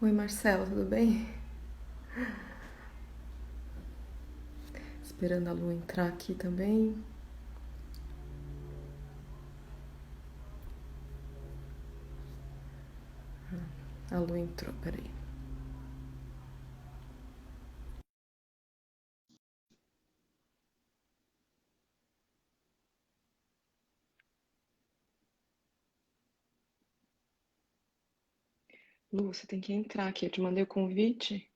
Oi, Marcelo, tudo bem? Esperando a Lu entrar aqui também. A Lu entrou, peraí. Lu, você tem que entrar aqui. Eu te mandei o convite.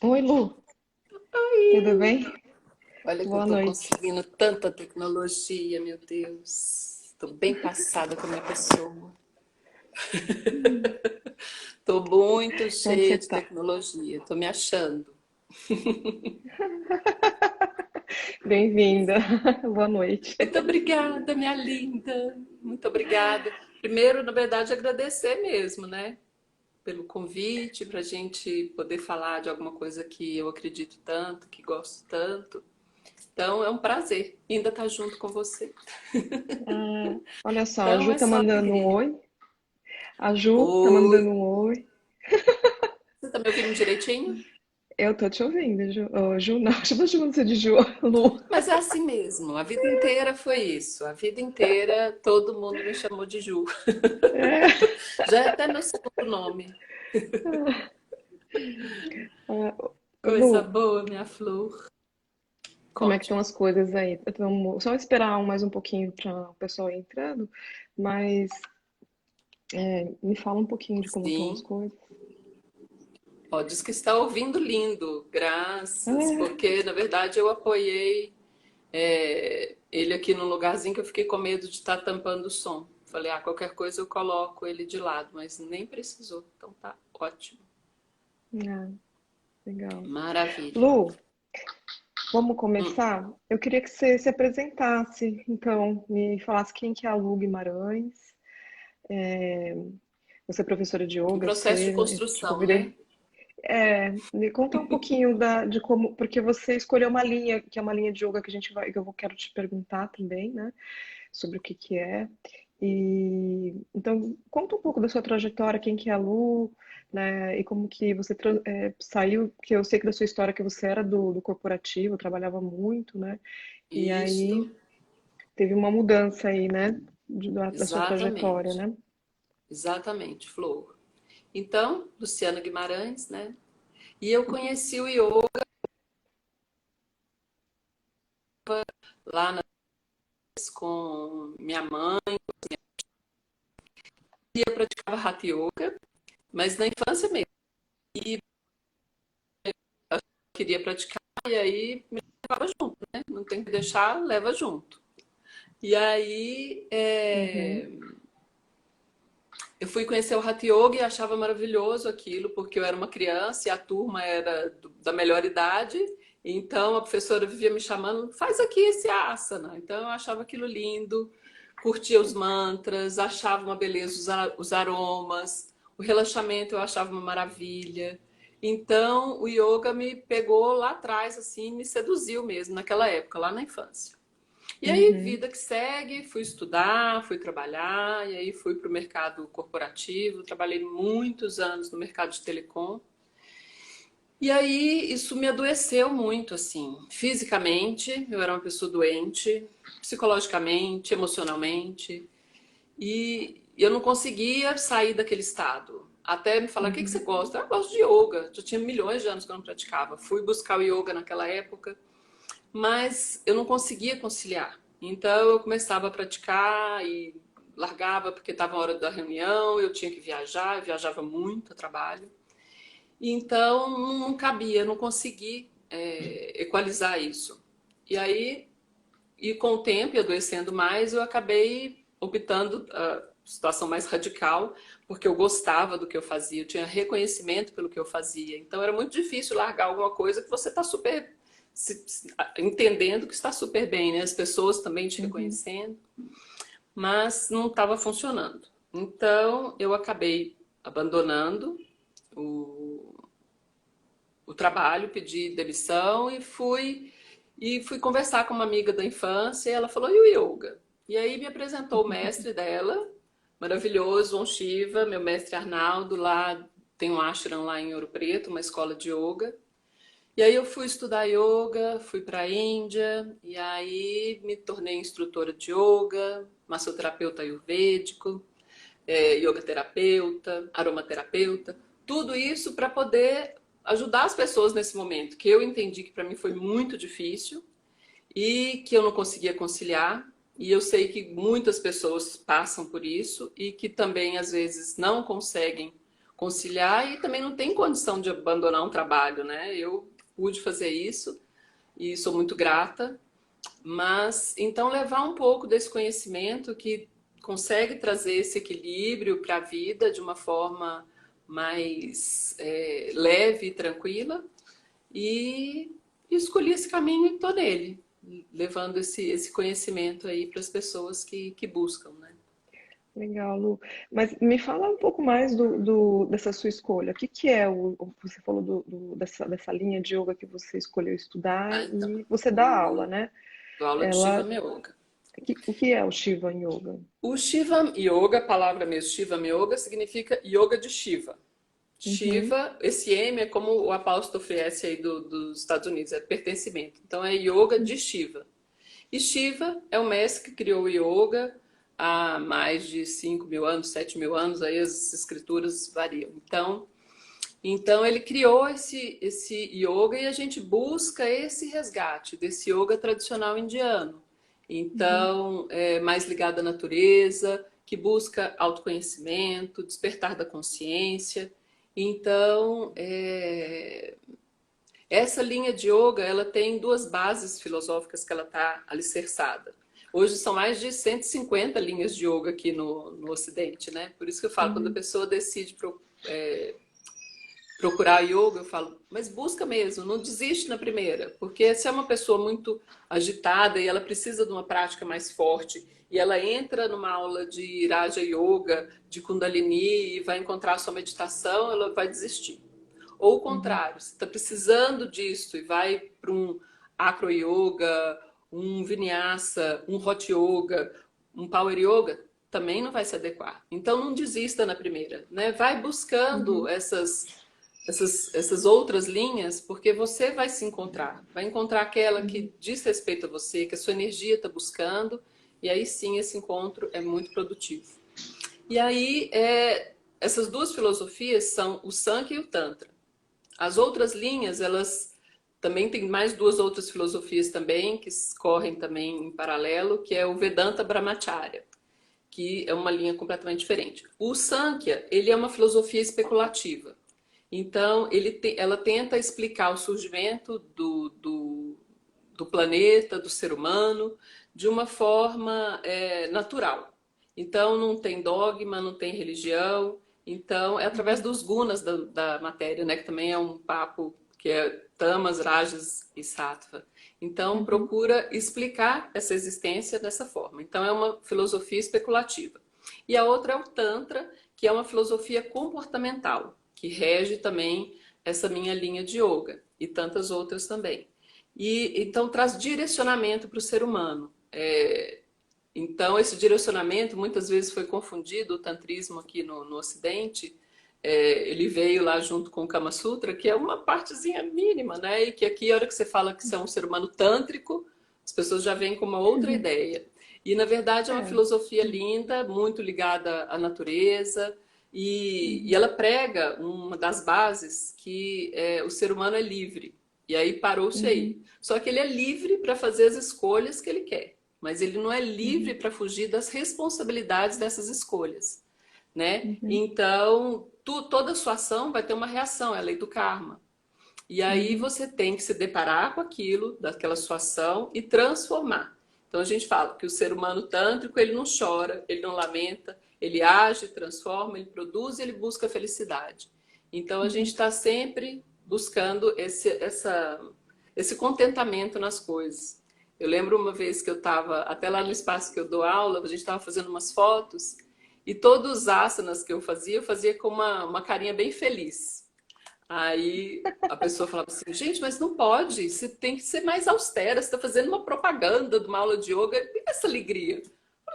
Oi, Lu, tudo Oi! bem? Olha que eu Boa tô noite. conseguindo tanta tecnologia, meu Deus. Tô bem passada com a minha pessoa. Tô muito Onde você cheia de tá? tecnologia, tô me achando. Bem-vinda. Boa noite. Muito obrigada, minha linda. Muito obrigada. Primeiro, na verdade, agradecer mesmo, né? Pelo convite, pra gente poder falar de alguma coisa que eu acredito tanto, que gosto tanto. Então, é um prazer ainda estar junto com você. Olha só, a Então, Ju é tá só mandando um alegria. oi. A Ju tá Oi! mandando um oi. Você tá me ouvindo direitinho? Eu tô te ouvindo, Ju. Ô, Ju, não, chama chamando você de Ju. Lu. Mas é assim mesmo, a vida inteira foi isso. A vida inteira todo mundo me chamou de Ju. É. Já é até meu segundo nome. Coisa Lu, boa, minha flor. como é que estão Conte-me. as coisas aí? Vamos só esperar mais um pouquinho para o pessoal ir entrando, mas me fala um pouquinho de como estão as Sim. coisas. Ó, diz que está ouvindo lindo, graças, É, porque na verdade eu apoiei ele aqui num lugarzinho que eu fiquei com medo de estar tampando o som. Falei, qualquer coisa eu coloco ele de lado, mas nem precisou. Então tá ótimo. ah, legal. Maravilha. Lu, vamos Hum. começar? Eu queria que você se apresentasse, então, me falasse quem que é a Lu Guimarães. Você é professora de Em yoga, processo de você, eu te construção, né? convidei. Me conta um pouquinho de como, porque você escolheu uma linha, que é uma linha de yoga que a gente vai, que eu quero te perguntar também, né? Sobre o que que é. E então conta um pouco da sua trajetória, quem que é a Lu, né? E como que você saiu, que eu sei que da sua história que você era do corporativo, trabalhava muito, né? E aí Isto, teve uma mudança aí, né? Da sua trajetória, exatamente. né? Exatamente, Flor. Então, Luciana Guimarães, né? E eu conheci o yoga lá com minha mãe, eu praticava Hatha Yoga, mas na infância mesmo. E eu queria praticar, e aí me levava junto, né? Não tem que deixar, leva junto. E aí Uhum, eu fui conhecer o Hatha Yoga e achava maravilhoso aquilo, porque eu era uma criança e a turma era da melhor idade. Então a professora vivia me chamando, faz aqui esse asana. Então eu achava aquilo lindo, curtia os mantras, achava uma beleza os aromas, o relaxamento eu achava uma maravilha. Então o yoga me pegou lá atrás, assim, me seduziu mesmo naquela época, lá na infância. E aí, uhum, vida que segue, fui estudar, fui trabalhar, e aí fui para o mercado corporativo, trabalhei muitos anos no mercado de telecom. E aí, isso me adoeceu muito, assim, fisicamente, eu era uma pessoa doente, psicologicamente, emocionalmente, e eu não conseguia sair daquele estado. Até me falar, o que que você uhum, gosta? Eu gosto de yoga. Já tinha milhões de anos que eu não praticava. Fui buscar o yoga naquela época, mas eu não conseguia conciliar. Então eu começava a praticar e largava porque estava a hora da reunião, eu tinha que viajar, eu viajava muito a trabalho. Então não cabia, não consegui equalizar isso. E aí, e com o tempo e adoecendo mais, eu acabei optando a situação mais radical, porque eu gostava do que eu fazia, eu tinha reconhecimento pelo que eu fazia. Então era muito difícil largar alguma coisa que você está super entendendo que está super bem, né? As pessoas também te uhum, reconhecendo, mas não estava funcionando. Então eu acabei abandonando o, o trabalho, pedi demissão e fui conversar com uma amiga da infância e ela falou, e o yoga? E aí me apresentou o mestre dela, maravilhoso, Om Shiva, meu mestre Arnaldo, lá tem um ashram lá em Ouro Preto, uma escola de yoga. E aí eu fui estudar yoga, fui para a Índia, e aí me tornei instrutora de yoga, massoterapeuta ayurvédico, yoga terapeuta, aromaterapeuta, tudo isso para poder ajudar as pessoas nesse momento, que eu entendi que para mim foi muito difícil e que eu não conseguia conciliar. E eu sei que muitas pessoas passam por isso e que também às vezes não conseguem conciliar e também não tem condição de abandonar um trabalho, né? Eu pude fazer isso e sou muito grata, mas então levar um pouco desse conhecimento que consegue trazer esse equilíbrio para a vida de uma forma mais leve e tranquila e escolhi esse caminho e estou nele, levando esse conhecimento aí para as pessoas que buscam, né? Legal, Lu. Mas me fala um pouco mais dessa sua escolha. O que que é você falou dessa linha de yoga que você escolheu estudar Ah, então, e você dá aula, o, né? dou aula de Shiva Ela, Yoga. o que é o Shiva Yoga? O Shiva Yoga, a palavra mesmo, Shiva Yoga, significa yoga de Shiva. Uhum, Shiva, esse M é como o apóstrofe S aí dos Estados Unidos, é pertencimento. Então é yoga de Shiva. E Shiva é o mestre que criou o yoga há mais de 5.000 anos, 7.000 anos, aí as escrituras variam. Então ele criou esse yoga e a gente busca esse resgate desse yoga tradicional indiano. uhum, Então, é mais ligado à natureza, que busca autoconhecimento, despertar da consciência. Então, essa linha de yoga, ela tem duas bases filosóficas que ela está alicerçada. Hoje são mais de 150 linhas de yoga aqui no Ocidente, né? Por isso que eu falo, quando a uhum, pessoa decide procurar yoga, eu falo, mas busca mesmo, não desiste na primeira, porque se é uma pessoa muito agitada e ela precisa de uma prática mais forte e ela entra numa aula de Raja Yoga, de Kundalini e vai encontrar a sua meditação, ela vai desistir. Ou o uhum, contrário, você está precisando disso e vai para um acro yoga, um vinyasa, um hot yoga, um power yoga, também não vai se adequar. Então não desista na primeira, né? Vai buscando uhum, essas outras linhas, porque você vai se encontrar. Vai encontrar aquela uhum, que diz respeito a você, que a sua energia está buscando, e aí sim esse encontro é muito produtivo. E aí, essas duas filosofias são o Sankhya e o Tantra. As outras linhas, elas também tem mais duas outras filosofias também, que correm também em paralelo, que é o Vedanta Brahmacharya, que é uma linha completamente diferente. O Sankhya, ele é uma filosofia especulativa. Então, ela tenta explicar o surgimento do planeta, do ser humano, de uma forma natural. Então, não tem dogma, não tem religião. Então, é através uhum, dos gunas da matéria, né? Que também é um papo que é tamas, rajas e sattva. Então, uhum, procura explicar essa existência dessa forma. Então, é uma filosofia especulativa. E a outra é o Tantra, que é uma filosofia comportamental, que rege também essa minha linha de yoga e tantas outras também. E então traz direcionamento para o ser humano. Então, esse direcionamento muitas vezes foi confundido, o tantrismo aqui no Ocidente, ele veio lá junto com o Kama Sutra, que é uma partezinha mínima, né? E que aqui, a hora que você fala que você é um ser humano tântrico, as pessoas já vêm com uma outra uhum. ideia. E, na verdade, é uma É, filosofia linda, muito ligada à natureza, e uhum, ela prega uma das bases que o ser humano é livre. E aí parou-se aí. uhum, Só que ele é livre para fazer as escolhas que ele quer, mas ele não é livre uhum, para fugir das responsabilidades dessas escolhas, né? uhum, Então, toda a sua ação vai ter uma reação, é a lei do karma. E aí uhum, você tem que se deparar com aquilo, daquela sua ação e transformar. Então a gente fala que o ser humano tântrico, ele não chora, ele não lamenta, ele age, transforma, ele produz e ele busca a felicidade. Então a gente uhum, está sempre buscando esse contentamento nas coisas. Eu lembro uma vez que eu estava, até lá no espaço que eu dou aula, a gente estava fazendo umas fotos e todos os asanas que eu fazia com uma carinha bem feliz. Aí a pessoa falava assim, gente, mas não pode, você tem que ser mais austera, você está fazendo uma propaganda de uma aula de yoga, e essa alegria?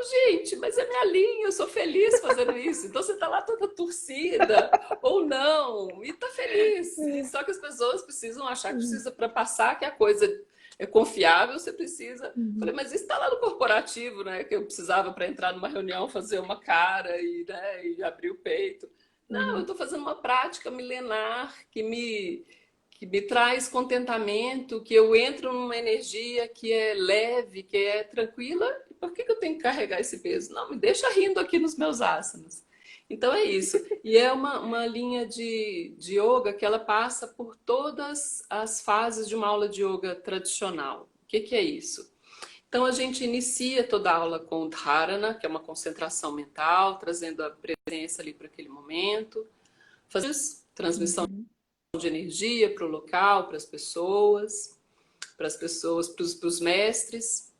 Gente, mas é minha linha, eu sou feliz fazendo isso. Então você tá lá toda torcida, ou não, e tá feliz. E só que as pessoas precisam achar que precisa, para passar que a coisa é confiável, você precisa. Falei, Uhum, mas isso está lá no corporativo, né? Que eu precisava para entrar numa reunião fazer uma cara e, né, e abrir o peito. Não, eu uhum, estou fazendo uma prática milenar que me traz contentamento, que eu entro numa energia que é leve, que é tranquila. E por que eu tenho que carregar esse peso? Não, me deixa rindo aqui nos meus asanas. Então é isso. E é uma linha de yoga que ela passa por todas as fases de uma aula de yoga tradicional. O que é isso? Então a gente inicia toda a aula com o dharana, que é uma concentração mental, trazendo a presença ali para aquele momento. Fazemos transmissão uhum, de energia para o local, para as pessoas, para os mestres.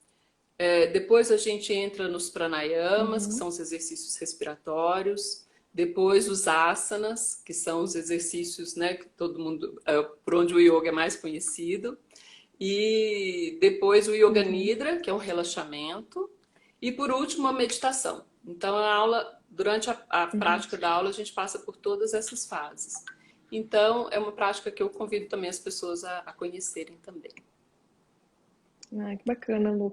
Depois a gente entra nos pranayamas, que uhum, são os exercícios respiratórios. Depois os asanas, que são os exercícios, né, que todo mundo, por onde o yoga é mais conhecido. E depois o Yoga uhum, Nidra, que é um relaxamento. E por último, a meditação. Então, a aula, durante a uhum. prática da aula, a gente passa por todas essas fases. Então, é uma prática que eu convido também as pessoas a conhecerem também. Ai, que bacana, Lu.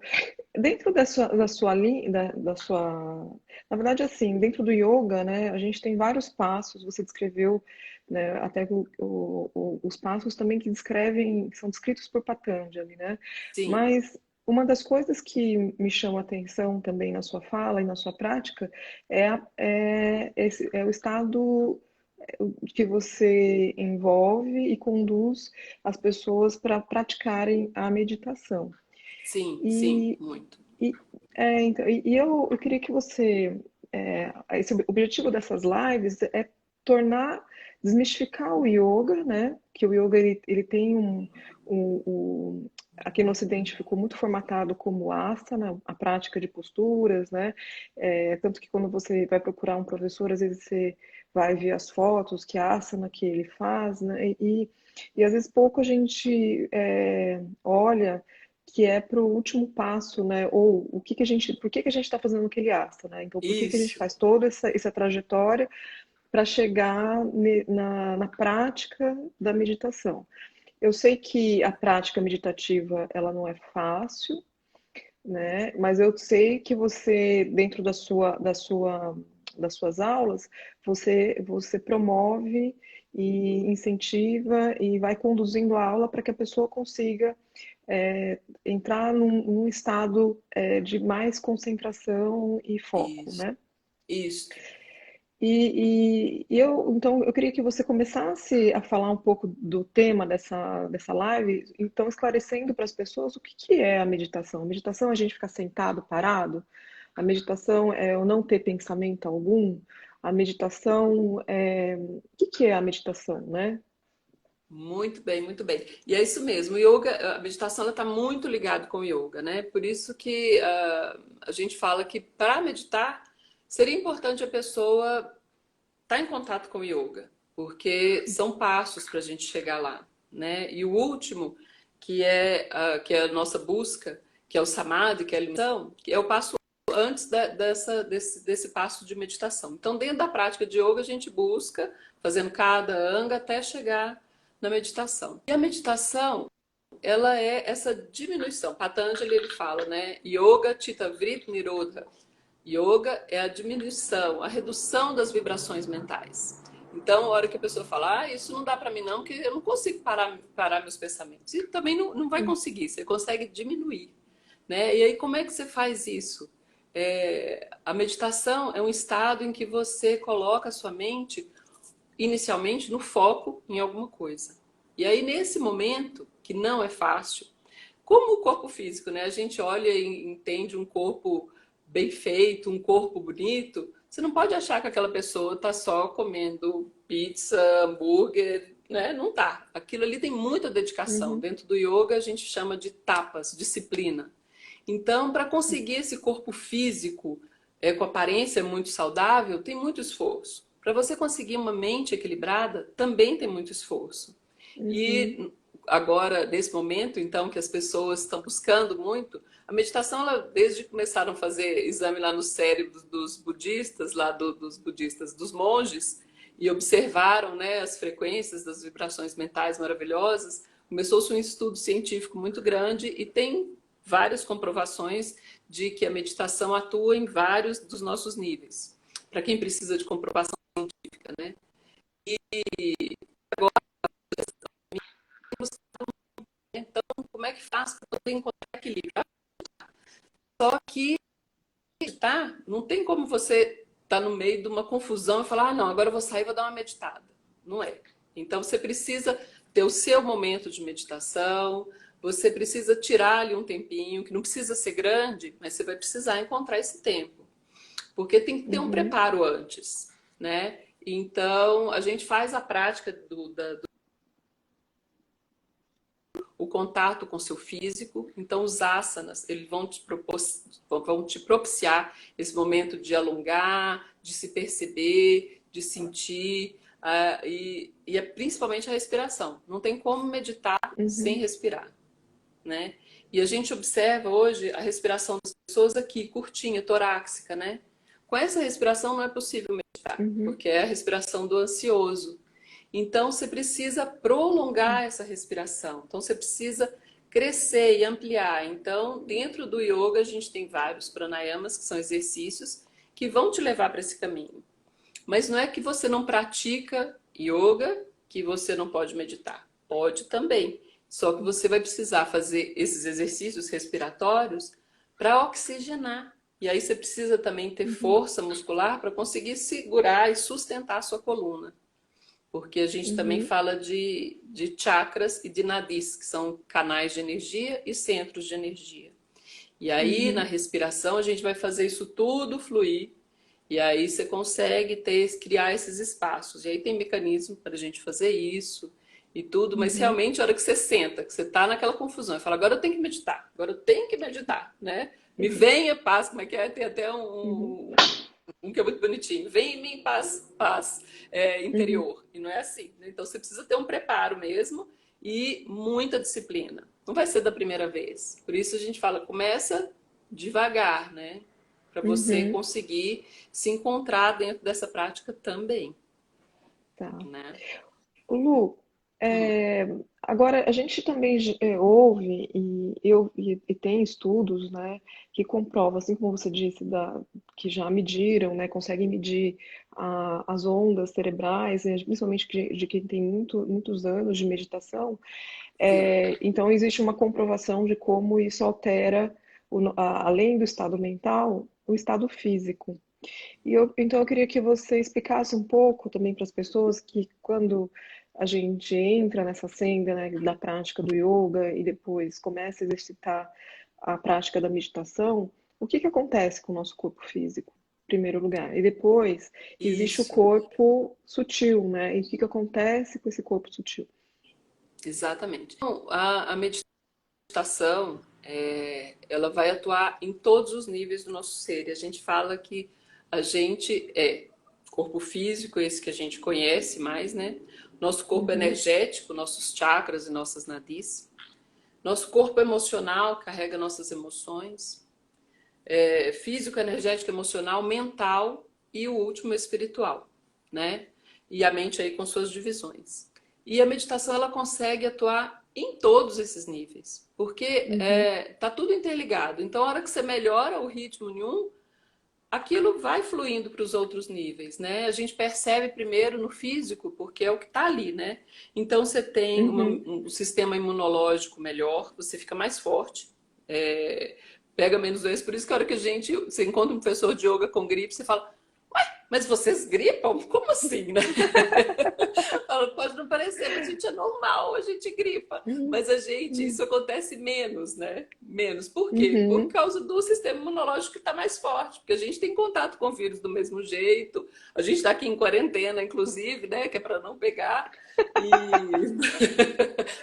Dentro da sua linha, da sua. Na verdade, assim, dentro do yoga, né, a gente tem vários passos, você descreveu, né, até os passos também que descrevem, são descritos por Patanjali, né? Sim, Mas uma das coisas que me chama a atenção também na sua fala e na sua prática é o estado que você envolve e conduz as pessoas para praticarem a meditação. sim, sim, E, muito. então, eu queria que você. Esse objetivo dessas lives é tornar, desmistificar o yoga, né? Que o yoga ele tem aqui no Ocidente ficou muito formatado como asana, a prática de posturas, né? Tanto que quando você vai procurar um professor, às vezes você vai ver as fotos, que asana que ele faz, né? E às vezes pouco a gente olha que é para o último passo, né? Ou por que que a gente está fazendo aquele asta, né? Então, por que que a gente Isso, faz toda essa trajetória para chegar na prática da meditação? Eu sei que a prática meditativa ela não é fácil, né? Mas eu sei que você, dentro das suas aulas, você promove e incentiva e vai conduzindo a aula para que a pessoa consiga entrar num estado de mais concentração e foco, isso, né? isso. Então, eu queria que você começasse a falar um pouco do tema dessa live, então esclarecendo para as pessoas o que que é a meditação. A meditação é a gente ficar sentado, parado. A meditação é eu não ter pensamento algum. A meditação é... O que que é a meditação, né? Muito bem, muito bem. E é isso mesmo. O yoga, a meditação está muito ligada com o yoga, né? Por isso que a gente fala que para meditar seria importante a pessoa estar em contato com o yoga, porque são passos para a gente chegar lá, né? E o último, que é a nossa busca, que é o samadhi, que é a iluminação, que é o passo antes desse passo de meditação. Então, dentro da prática de yoga, a gente busca, fazendo cada anga até chegar na meditação. E a meditação, ela é essa diminuição. Patanjali, ele fala, né? Yoga Chitta Vritti Nirodha. Yoga é a diminuição, a redução das vibrações mentais. Então, a hora que a pessoa fala, isso não dá para mim não, porque eu não consigo parar meus pensamentos. E também não vai conseguir, você consegue diminuir, né? E aí, como é que você faz isso? A meditação é um estado em que você coloca a sua mente, inicialmente, no foco em alguma coisa. E aí, nesse momento, que não é fácil, como o corpo físico, né? A gente olha e entende um corpo bem feito, um corpo bonito. Você não pode achar que aquela pessoa está só comendo pizza, hambúrguer, né? Não tá. Aquilo ali tem muita dedicação. Uhum, Dentro do yoga a gente chama de tapas, disciplina. Então, para conseguir esse corpo físico com aparência muito saudável, tem muito esforço. Para você conseguir uma mente equilibrada, também tem muito esforço. uhum, E agora, nesse momento, então, que as pessoas estão buscando muito, A meditação, ela, desde que começaram a fazer exame lá no cérebro dos budistas, dos budistas, dos monges, e observaram, né, as frequências das vibrações mentais maravilhosas, começou-se um estudo científico muito grande e tem várias comprovações de que a meditação atua em vários dos nossos níveis. Para quem precisa de comprovação científica, né? Então, como é que faz para poder encontrar equilíbrio? Só que tá, não tem como você estar no meio de uma confusão e falar, ah, não, agora eu vou sair e vou dar uma meditada. Não é. Então, você precisa ter o seu momento de meditação, você precisa tirar ali um tempinho, que não precisa ser grande, mas você vai precisar encontrar esse tempo. Porque tem que ter um preparo antes, né? Então, a gente faz a prática o contato com o seu físico. Então, os asanas, eles vão te propiciar esse momento de alongar, de se perceber, de sentir, e é principalmente a respiração. Não tem como meditar sem respirar, né? E a gente observa hoje a respiração das pessoas aqui, curtinha, torácica, né? Com essa respiração não é possível meditar, porque é a respiração do ansioso. Então, você precisa prolongar essa respiração. Então, você precisa crescer e ampliar. Então, dentro do yoga, a gente tem vários pranayamas, que são exercícios que vão te levar para esse caminho. Mas não é que você não pratica yoga que você não pode meditar. Pode também. Só que você vai precisar fazer esses exercícios respiratórios para oxigenar. E aí você precisa também ter força muscular para conseguir segurar e sustentar a sua coluna. Porque a gente também fala de chakras e de nadis, que são canais de energia e centros de energia. E aí, na respiração, a gente vai fazer isso tudo fluir. E aí você consegue criar esses espaços. E aí tem mecanismo para a gente fazer isso e tudo. Mas realmente, a hora que você senta, que você está naquela confusão, e fala, agora eu tenho que meditar, agora eu tenho que meditar, né? Me venha paz, como é que é? Tem até um que é muito bonitinho. Vem em mim paz interior. E não é assim, né? Então você precisa ter um preparo mesmo e muita disciplina. Não vai ser da primeira vez. Por isso a gente fala, começa devagar, né? Para você conseguir se encontrar dentro dessa prática também. Tá. Né? Lu, agora a gente também ouve e tem estudos, né, que comprovam, assim como você disse, que já mediram, né, conseguem medir as ondas cerebrais, principalmente de quem tem muitos anos de meditação. Então existe uma comprovação de como isso altera, além do estado mental, o estado físico. Então eu queria que você explicasse um pouco também para as pessoas que quando a gente entra nessa senda, né, da prática do yoga e depois começa a exercitar a prática da meditação, o que acontece com o nosso corpo físico, em primeiro lugar? E depois existe o Isso, corpo sutil, né? E o que acontece com esse corpo sutil? exatamente. Então, a meditação, ela vai atuar em todos os níveis do nosso ser. E a gente fala que a gente é corpo físico, esse que a gente conhece mais, né? Nosso corpo energético, nossos chakras e nossas nadis. Nosso corpo emocional carrega nossas emoções. Físico, energético, emocional, mental e o último espiritual, né? E a mente aí com suas divisões. E a meditação, ela consegue atuar em todos esses níveis, porque tá tudo interligado. Então, a hora que você melhora o ritmo em um, aquilo vai fluindo para os outros níveis, né? A gente percebe primeiro no físico, porque é o que está ali, né? Então, você tem um sistema imunológico melhor, você fica mais forte, pega menos doenças. Por isso que a hora que você encontra um professor de yoga com gripe, você fala, ué, mas vocês gripam? Como assim, né? Pode não parecer, mas a gente é normal, a gente gripa. Mas isso acontece menos, né? Menos. Por quê? Por causa do sistema imunológico que está mais forte. Porque a gente tem contato com o vírus do mesmo jeito. A gente está aqui em quarentena, inclusive, né? Que é para não pegar. E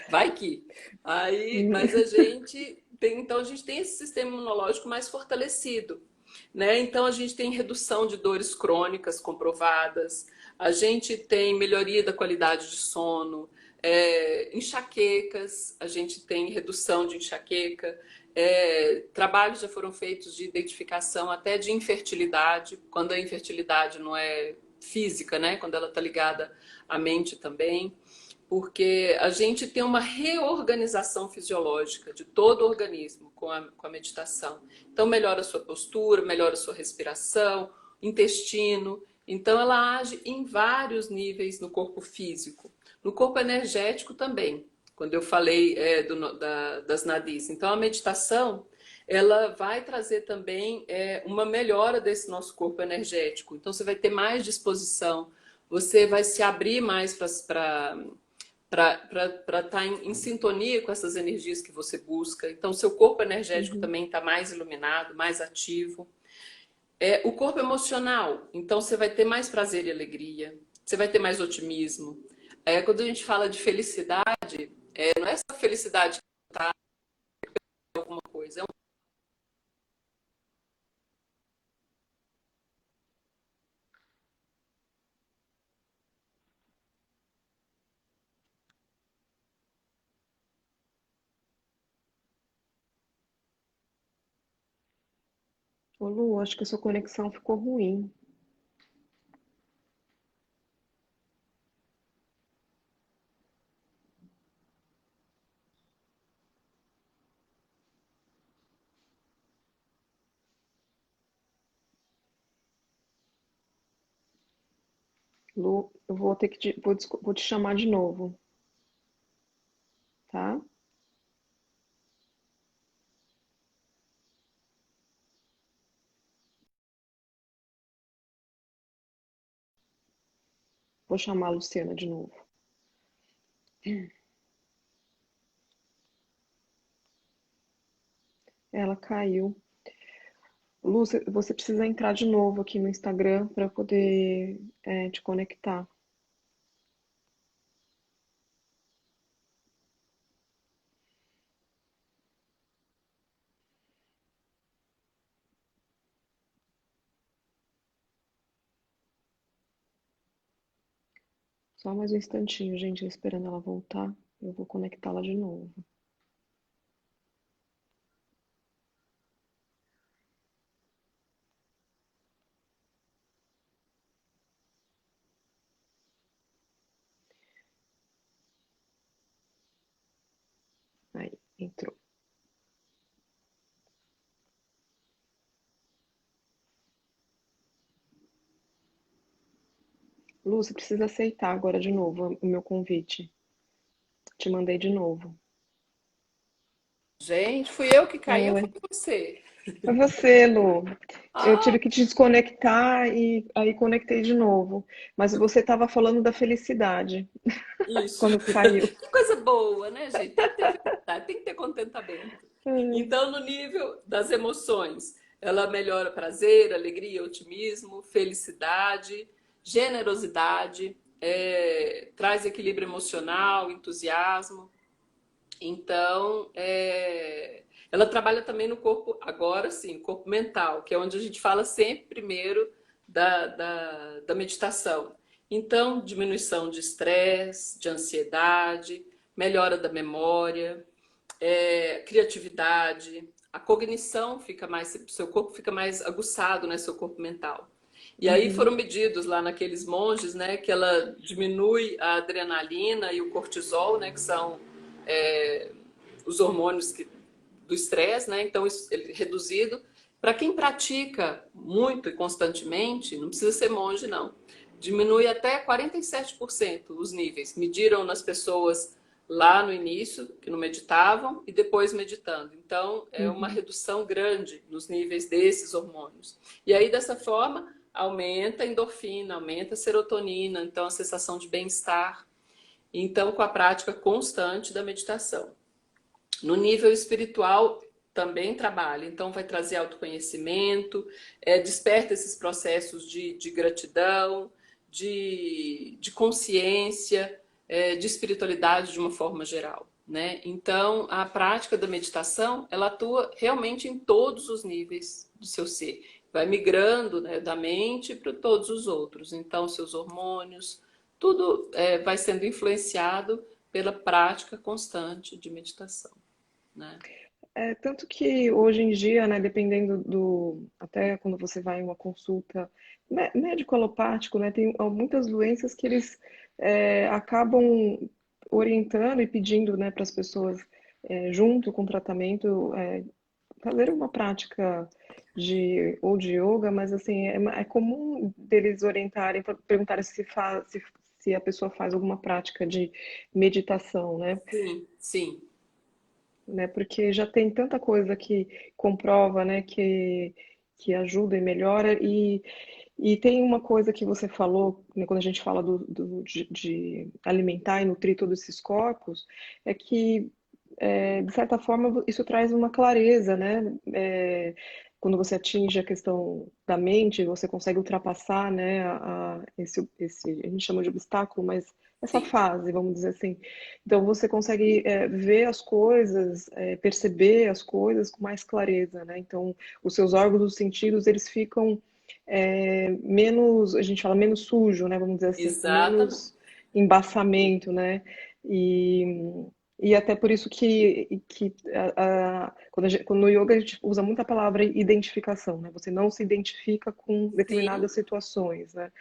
vai que. Mas então a gente tem esse sistema imunológico mais fortalecido. Né? Então, a gente tem redução de dores crônicas comprovadas, a gente tem melhoria da qualidade de sono, enxaquecas, a gente tem redução de enxaqueca, trabalhos já foram feitos de identificação até de infertilidade, quando a infertilidade não é física, né? Quando ela está ligada à mente também, porque a gente tem uma reorganização fisiológica de todo o organismo com a meditação. Então melhora a sua postura, melhora a sua respiração, intestino. Então ela age em vários níveis no corpo físico. No corpo energético também, quando eu falei das nadis. Então a meditação, ela vai trazer também uma melhora desse nosso corpo energético. Então você vai ter mais disposição, você vai se abrir mais para estar em sintonia com essas energias que você busca. Então seu corpo energético também está mais iluminado, mais ativo. O corpo emocional, então você vai ter mais prazer e alegria, você vai ter mais otimismo. Quando a gente fala de felicidade, não é só felicidade que tá alguma coisa, Ô, Lu, acho que a sua conexão ficou ruim. Lu, eu vou ter que vou te chamar de novo, tá? Vou chamar a Luciana de novo. Ela caiu. Lu, você precisa entrar de novo aqui no Instagram para poder te conectar. Só mais um instantinho, gente, esperando ela voltar. Eu vou conectá-la de novo. Aí, entrou. Lu, você precisa aceitar agora de novo o meu convite. Te mandei de novo. gente, fui eu que caí ou foi Oi. você? Foi você, Lu. Eu Ah, tive que te desconectar e aí conectei de novo. Mas você estava falando da felicidade isso. quando caiu. Que coisa boa, né, gente? Tem que ter felicidade, tem que ter contentamento. É. Então, no nível das emoções, ela melhora prazer, alegria, otimismo, felicidade, generosidade, traz equilíbrio emocional, entusiasmo. Então, ela trabalha também no corpo, agora sim, corpo mental, que é onde a gente fala sempre primeiro da meditação. Então, diminuição de estresse, de ansiedade, melhora da memória, criatividade, a cognição fica mais, seu corpo fica mais aguçado, né, seu corpo mental. E aí Uhum. foram medidos lá naqueles monges, né, que ela diminui a adrenalina e o cortisol, né, que são os hormônios do estresse, né? Então, ele reduzido. Para quem pratica muito e constantemente, não precisa ser monge, não. Diminui até 47% os níveis. Mediram nas pessoas lá no início, que não meditavam, e depois meditando. Então, é uma Uhum. redução grande nos níveis desses hormônios. E aí, dessa forma, aumenta a endorfina, aumenta a serotonina, então a sensação de bem-estar. Então, com a prática constante da meditação. No nível espiritual, também trabalha, então vai trazer autoconhecimento, desperta esses processos de gratidão, de consciência, de espiritualidade de uma forma geral. Né? Então, a prática da meditação, ela atua realmente em todos os níveis do seu ser. Vai migrando, né, da mente para todos os outros. Então, seus hormônios, tudo vai sendo influenciado pela prática constante de meditação, né? Tanto que hoje em dia, né, dependendo até quando você vai em uma consulta médico alopático, né, tem muitas doenças que eles acabam orientando e pedindo, né, para as pessoas, junto com o tratamento, fazer uma prática ou de yoga, mas assim, é comum deles orientarem, perguntarem se a pessoa faz alguma prática de meditação, né? Sim, sim, Né? Porque já tem tanta coisa que comprova, né, que ajuda e melhora. E tem uma coisa que você falou, né, quando a gente fala de alimentar e nutrir todos esses corpos, é que, de certa forma, isso traz uma clareza, né? Quando você atinge a questão da mente, você consegue ultrapassar, né, a gente chama de obstáculo, mas essa sim. fase, vamos dizer assim. Então você consegue ver as coisas, perceber as coisas com mais clareza, né? Então os seus órgãos dos sentidos eles ficam menos, a gente fala menos sujo, né? Vamos dizer assim, com Exatamente. menos embaçamento, né? E, e até por isso que quando no yoga a gente usa muito a palavra identificação, né? Você não se identifica com Sim, determinadas situações, né?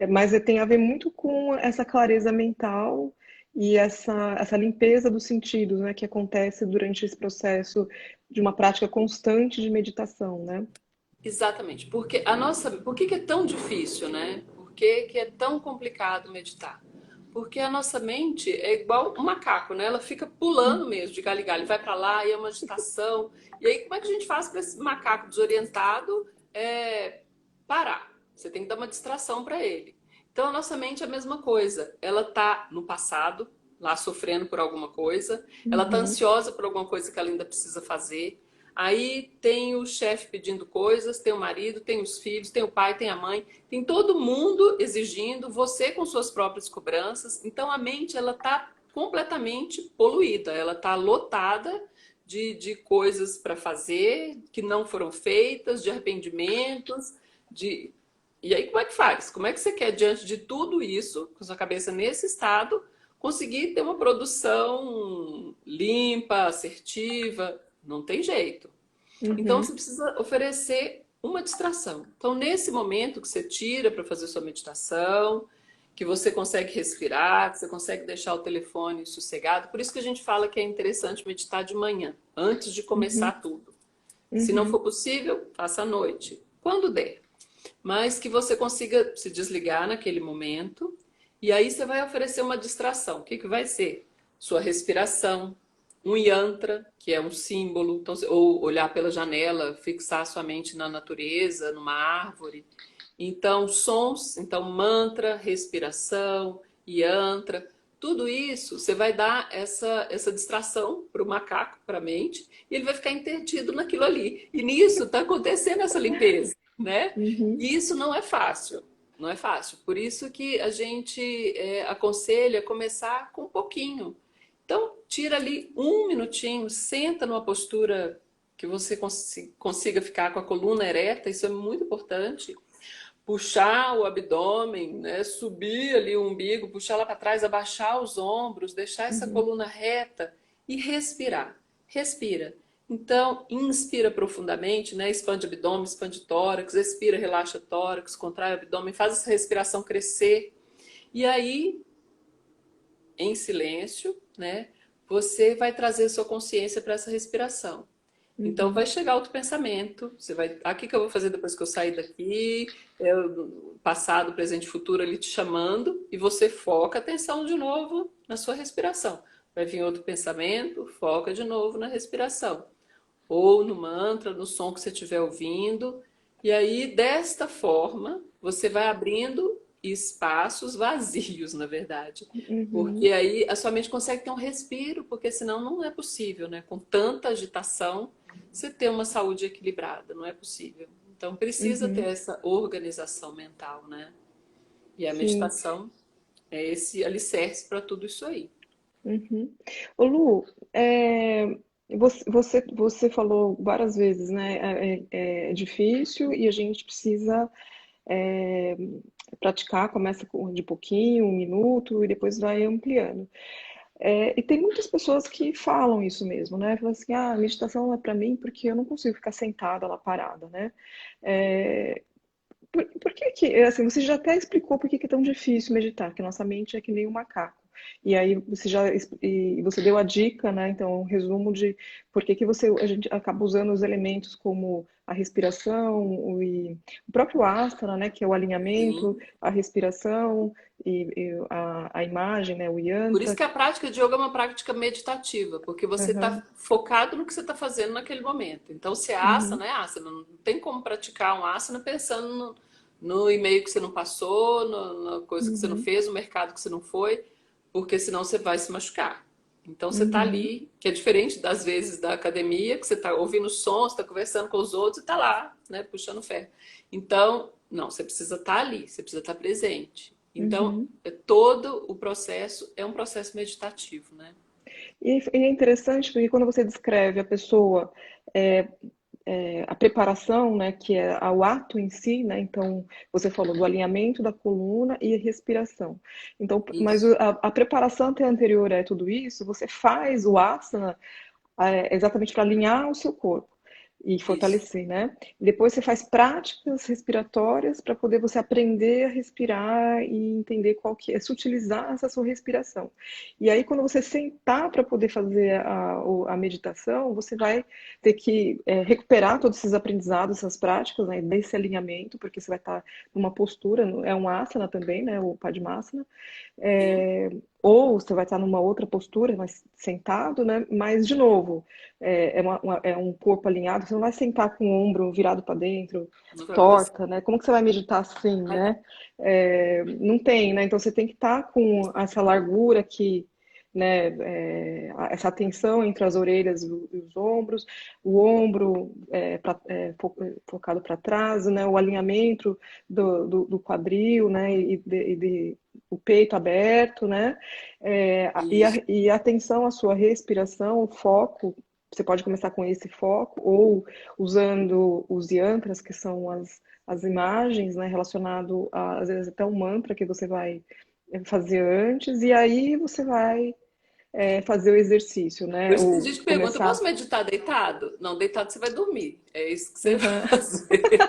Mas tem a ver muito com essa clareza mental e essa limpeza dos sentidos, né? Que acontece durante esse processo de uma prática constante de meditação, né? exatamente. Porque por que que é tão difícil, né? Por que que é tão complicado meditar? Porque a nossa mente é igual um macaco, né? Ela fica pulando mesmo de galho em galho, vai para lá e é uma agitação. E aí, como é que a gente faz para esse macaco desorientado parar? Você tem que dar uma distração para ele. Então, a nossa mente é a mesma coisa. Ela tá no passado, lá sofrendo por alguma coisa, ela tá Uhum, ansiosa por alguma coisa que ela ainda precisa fazer. Aí tem o chefe pedindo coisas, tem o marido, tem os filhos, tem o pai, tem a mãe, tem todo mundo exigindo, você com suas próprias cobranças. Então a mente ela está completamente poluída, ela está lotada de coisas para fazer que não foram feitas, de arrependimentos, de e aí como é que faz? Como é que você quer diante de tudo isso, com sua cabeça nesse estado, conseguir ter uma produção limpa, assertiva? Não tem jeito. Então você uhum, precisa oferecer uma distração. Então, nesse momento que você tira para fazer sua meditação, que você consegue respirar, que você consegue deixar o telefone sossegado, por isso que a gente fala que é interessante meditar de manhã, antes de uhum, começar tudo. Se não uhum, for possível, faça à noite, quando der. Mas que você consiga se desligar naquele momento e aí você vai oferecer uma distração. O que que vai ser? Sua respiração, um yantra, que é um símbolo, então, ou olhar pela janela, fixar sua mente na natureza, numa árvore. Então, sons, então mantra, respiração, yantra, tudo isso você vai dar essa distração para o macaco, para a mente, e ele vai ficar entendido naquilo ali. E nisso está acontecendo essa limpeza, né? uhum, E isso não é fácil, não é fácil. Por isso que a gente aconselha começar com um pouquinho. Então, tira ali um minutinho, senta numa postura que você consiga ficar com a coluna ereta, isso é muito importante. Puxar o abdômen, né? Subir ali o umbigo, puxar lá para trás, abaixar os ombros, deixar essa uhum, coluna reta e respirar. Respira. Então, inspira profundamente, né? Expande o abdômen, expande tórax, expira, relaxa tórax, contrai o abdômen, faz essa respiração crescer. E aí, em silêncio, né? Você vai trazer sua consciência para essa respiração. Então uhum, vai chegar outro pensamento, você vai, o que que eu vou fazer depois que eu sair daqui? Passado, presente, futuro ali te chamando e você foca a atenção de novo na sua respiração. Vai vir outro pensamento, foca de novo na respiração. Ou no mantra, no som que você estiver ouvindo. E aí, desta forma, você vai abrindo espaços vazios, na verdade. Porque uhum, aí a sua mente consegue ter um respiro, porque senão não é possível, né? Com tanta agitação, você ter uma saúde equilibrada, não é possível. Então precisa ter uhum. essa organização mental, né? E a Sim. meditação é esse alicerce para tudo isso aí. Uhum. Ô Lu, você falou várias vezes, né? É difícil e a gente precisa é, praticar, começa de pouquinho, um minuto, e depois vai ampliando. E tem muitas pessoas que falam isso mesmo, né? Falam assim, ah, a meditação não é para mim porque eu não consigo ficar sentada lá parada, né? É, por que que, assim, você já até explicou por que que é tão difícil meditar, que nossa mente é que nem um macaco. E aí você deu a dica, né? Então, um resumo de por que que a gente acaba usando os elementos como a respiração, o próprio asana, né? Que é o alinhamento, Sim. a respiração a imagem, né? O Por isso yantra. que a prática de yoga é uma prática meditativa, porque você Aham, está focado no que você está fazendo naquele momento. Então, se é uhum, asana, é asana. Não tem como praticar um asana pensando no e-mail que você não passou, na coisa que você não uhum, fez, no mercado que você não foi, porque senão você vai se machucar. Então, você está uhum, ali, que é diferente das vezes da academia, que você está ouvindo sons, está conversando com os outros e está lá, né, puxando ferro. Então, não, você precisa estar ali, você precisa estar presente. Então, uhum. todo o processo é um processo meditativo, né? E é interessante porque quando você descreve a pessoa, é, a preparação, né, que é o ato em si, né, então você falou do alinhamento da coluna e a respiração. Então, mas Isso. a preparação até anterior a tudo isso, você faz o asana exatamente para alinhar o seu corpo e Isso. fortalecer, né? Depois você faz práticas respiratórias para poder você aprender a respirar e entender qual que é, sutilizar essa sua respiração. E aí, quando você sentar para poder fazer a meditação, você vai ter que recuperar todos esses aprendizados, essas práticas, né, desse alinhamento, porque você vai estar numa postura, é um asana também, né, o Padmasana, Sim. é, ou você vai estar numa outra postura, mas sentado, né? Mas, de novo, é um corpo alinhado, você não vai sentar com o ombro virado para dentro, Não vai você. torta, né? Como que você vai meditar assim, Ai, né? Não tem, né? Então você tem que estar com essa largura aqui, né? Essa atenção entre as orelhas e os ombros, o ombro focado para trás, né? O alinhamento do quadril, né? O peito aberto, né? isso. E atenção à sua respiração, o foco. Você pode começar com esse foco, ou usando os yantras, que são as imagens, né? Relacionado às vezes até um mantra que você vai fazer antes, e aí você vai fazer o exercício, Por né? isso que tem Ou gente que pergunta, eu começar. posso meditar deitado? Não, deitado você vai dormir. É isso que você vai Uhum, fazer.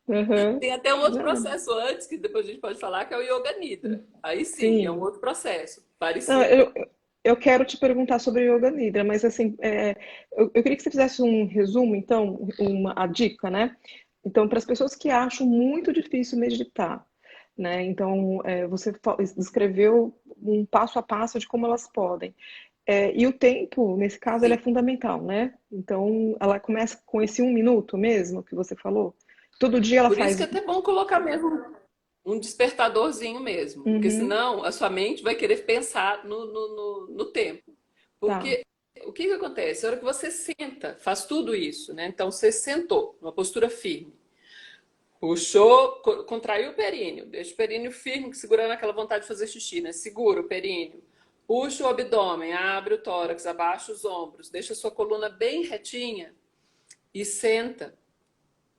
uhum. Tem até um outro Não, processo antes, que depois a gente pode falar, que é o Yoga Nidra. Aí sim, é um sim. outro processo. Não, Parecido. eu quero te perguntar sobre o Yoga Nidra, mas assim, eu queria que você fizesse um resumo, então, a dica, né? Então, para as pessoas que acham muito difícil meditar, né? Então, você descreveu um passo a passo de como elas podem. E o tempo, nesse caso, ele é Sim. fundamental, né? Então, ela começa com esse 1 minuto mesmo que você falou. Todo dia ela Por isso que faz. é até bom colocar mesmo um despertadorzinho mesmo. Porque Uhum, senão a sua mente vai querer pensar no tempo. tá. Porque o que que acontece? A hora que você senta, faz tudo isso, né? Então você sentou, numa postura firme. Puxou, contraiu o períneo, deixa o períneo firme, segurando aquela vontade de fazer xixi, né? Segura o períneo. Puxa o abdômen, abre o tórax, abaixa os ombros, deixa a sua coluna bem retinha e senta.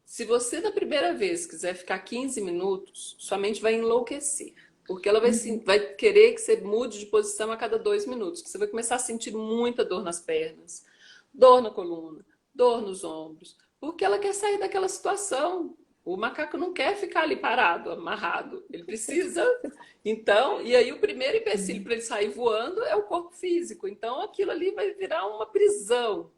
Se você da primeira vez quiser ficar 15 minutos, sua mente vai enlouquecer. Porque ela Uhum, vai querer que você mude de posição a cada 2 minutos. Você vai começar a sentir muita dor nas pernas, dor na coluna, dor nos ombros. Porque ela quer sair daquela situação. O macaco não quer ficar ali parado, amarrado. Ele precisa. Então, e aí o primeiro empecilho uhum, para ele sair voando é o corpo físico. Então aquilo ali vai virar uma prisão.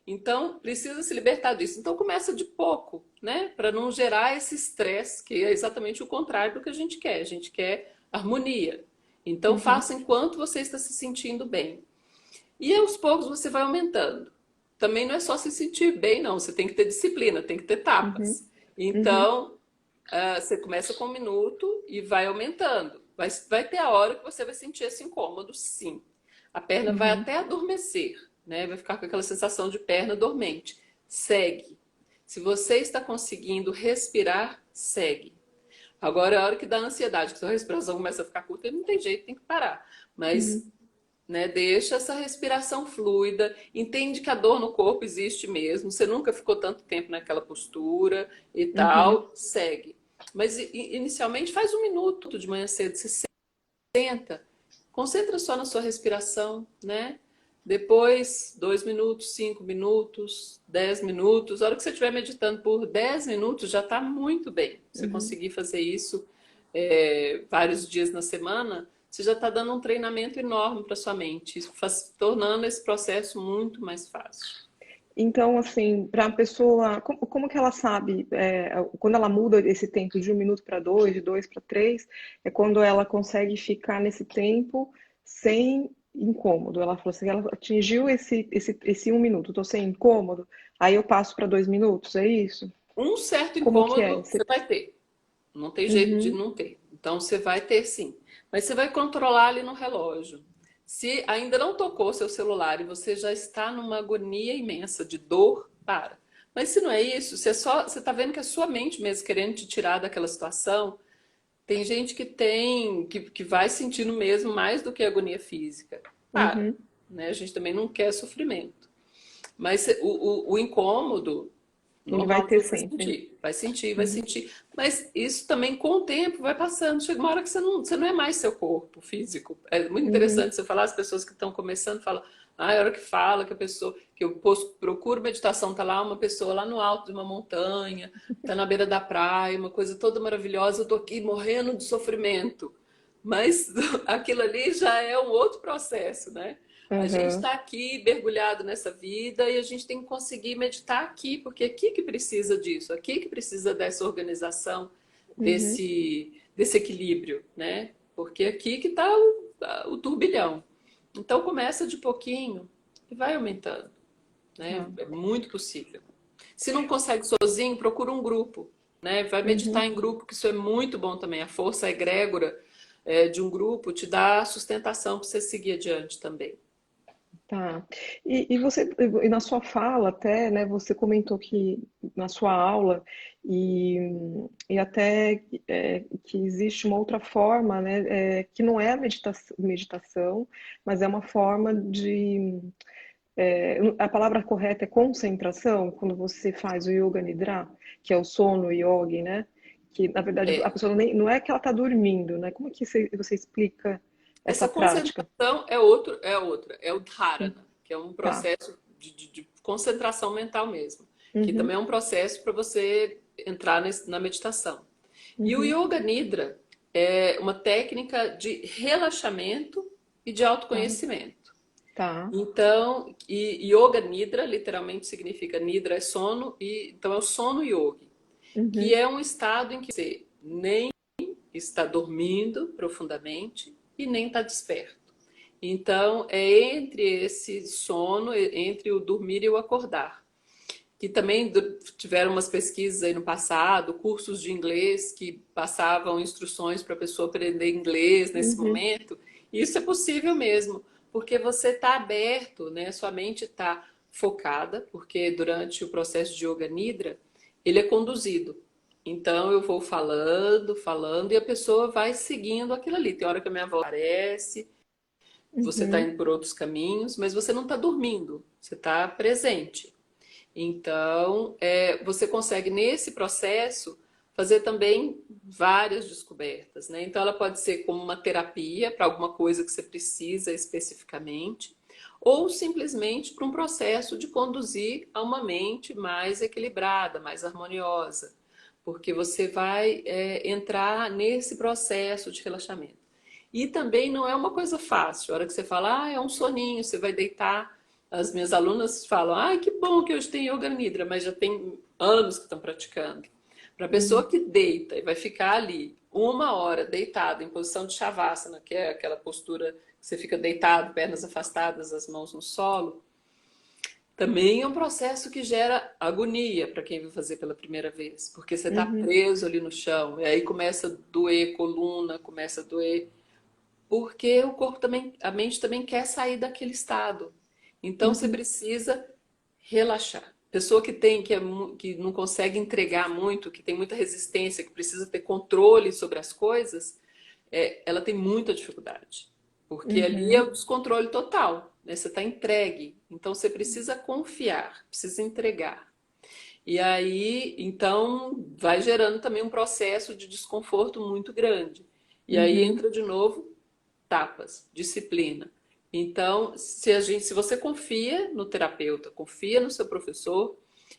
Então, precisa se libertar disso. Então, começa de pouco, né? Para não gerar esse estresse, que é exatamente o contrário do que a gente quer. A gente quer harmonia. Então, uhum, faça enquanto você está se sentindo bem. E aos poucos você vai aumentando. Também não é só se sentir bem, não. Você tem que ter disciplina, tem que ter uhum, tapas. uhum, Então, você começa com 1 minuto e vai aumentando. Vai ter a hora que você vai sentir esse incômodo, sim. A perna vai uhum, até adormecer, né? Vai ficar com aquela sensação de perna dormente. Segue. Se você está conseguindo respirar, segue. Agora é a hora que dá ansiedade, que sua respiração começa a ficar curta, e não tem jeito, tem que parar. Mas, uhum, né, deixa essa respiração fluida, entende que a dor no corpo existe mesmo, você nunca ficou tanto tempo naquela postura e uhum. tal, segue. Mas inicialmente faz 1 minuto de manhã cedo, você senta, concentra só na sua respiração, né? Depois, 2 minutos, 5 minutos, 10 minutos. A hora que você estiver meditando por 10 minutos, já está muito bem. Você Uhum. conseguir fazer isso vários dias na semana, você já está dando um treinamento enorme para sua mente, isso tornando esse processo muito mais fácil. Então, assim, para a pessoa, como que ela sabe, quando ela muda esse tempo de 1 minuto para dois, de dois para três, é quando ela consegue ficar nesse tempo sem incômodo. Ela falou assim, ela atingiu esse 1 minuto, estou sem incômodo, aí eu passo para 2 minutos, é isso? Um certo Como que é? incômodo você vai ter. Não tem jeito de Uhum, não ter. Então você vai ter sim. Mas você vai controlar ali no relógio. Se ainda não tocou seu celular e você já está numa agonia imensa de dor, para. Mas se não é isso, você está vendo que é a sua mente mesmo querendo te tirar daquela situação. Tem gente que vai sentindo mesmo mais do que agonia física. Para. uhum. Né? A gente também não quer sofrimento. Mas o incômodo Ele vai normal ter você vai sempre. sentir, vai sentir, vai Uhum, sentir. Mas isso também com o tempo vai passando. Chega uma hora que você não é mais seu corpo físico. É muito uhum, interessante você falar, as pessoas que estão começando falam, ah, é a hora que fala que a pessoa, que eu procuro meditação, tá lá uma pessoa lá no alto de uma montanha, tá na beira da praia, uma coisa toda maravilhosa, eu tô aqui morrendo de sofrimento. Mas aquilo ali já é um outro processo, né? A gente uhum, está aqui mergulhado nessa vida e a gente tem que conseguir meditar aqui, porque é aqui que precisa disso, aqui que precisa dessa organização, uhum. desse equilíbrio, né? Porque aqui que está o turbilhão. Então começa de pouquinho e vai aumentando, né? Tá. É muito possível. Se não consegue sozinho, procura um grupo, né? Vai meditar Uhum. em grupo, que isso é muito bom também. A força egrégora de um grupo te dá sustentação para você seguir adiante também. Tá. E você, e na sua fala até, né, você comentou que na sua aula e, e até que existe uma outra forma, né, que não é a meditação, mas é uma forma de, a palavra correta é concentração, quando você faz o Yoga Nidra, que é o sono yogi, né, que na verdade a É, pessoa nem, não é que ela está dormindo, né, como é que você explica essa essa prática? concentração é o dharana, que é um Tá. processo de concentração mental mesmo, que Uhum, também é um processo para você entrar na meditação. E o uhum. Yoga Nidra é uma técnica de relaxamento e de Tá, autoconhecimento. tá. Então, Yoga Nidra literalmente significa Nidra é sono, e então é o sono yogi, que Uhum, é um estado em que você nem está dormindo profundamente e nem está desperto. Então, é entre esse sono, entre o dormir e o acordar. Que também tiveram umas pesquisas aí no passado, cursos de inglês que passavam instruções para a pessoa aprender inglês nesse uhum, momento. E isso é possível mesmo, porque você está aberto, né? Sua mente está focada, porque durante o processo de Yoga Nidra, ele é conduzido. Então eu vou falando, falando, e a pessoa vai seguindo aquilo ali. Tem hora que a minha voz aparece, você está uhum, indo por outros caminhos, mas você não está dormindo, você está presente. Então, você consegue nesse processo fazer também várias descobertas, né? Então, ela pode ser como uma terapia para alguma coisa que você precisa especificamente, ou simplesmente para um processo de conduzir a uma mente mais equilibrada, mais harmoniosa, porque você vai entrar nesse processo de relaxamento. E também não é uma coisa fácil. A hora que você fala, ah, é um soninho, você vai deitar. As minhas alunas falam, ah, que bom que hoje tem Yoga Nidra, mas já tem anos que estão praticando. Para a uhum, pessoa que deita e vai ficar ali 1 hora deitado em posição de Shavasana, que é aquela postura que você fica deitado, pernas afastadas, as mãos no solo, também é um processo que gera agonia para quem vai fazer pela primeira vez, porque você está uhum, preso ali no chão, e aí começa a doer coluna, começa a doer porque o corpo também, a mente também quer sair daquele estado. Então você uhum, precisa relaxar. Pessoa que tem que não consegue entregar muito, que tem muita resistência, que precisa ter controle sobre as coisas, ela tem muita dificuldade, porque ali é uhum, o descontrole total, né? Você está entregue, então você precisa confiar, precisa entregar. E aí, então, vai gerando também um processo de desconforto muito grande. E aí uhum. entra de novo etapas, disciplina. Então, se você confia no terapeuta, confia no seu professor,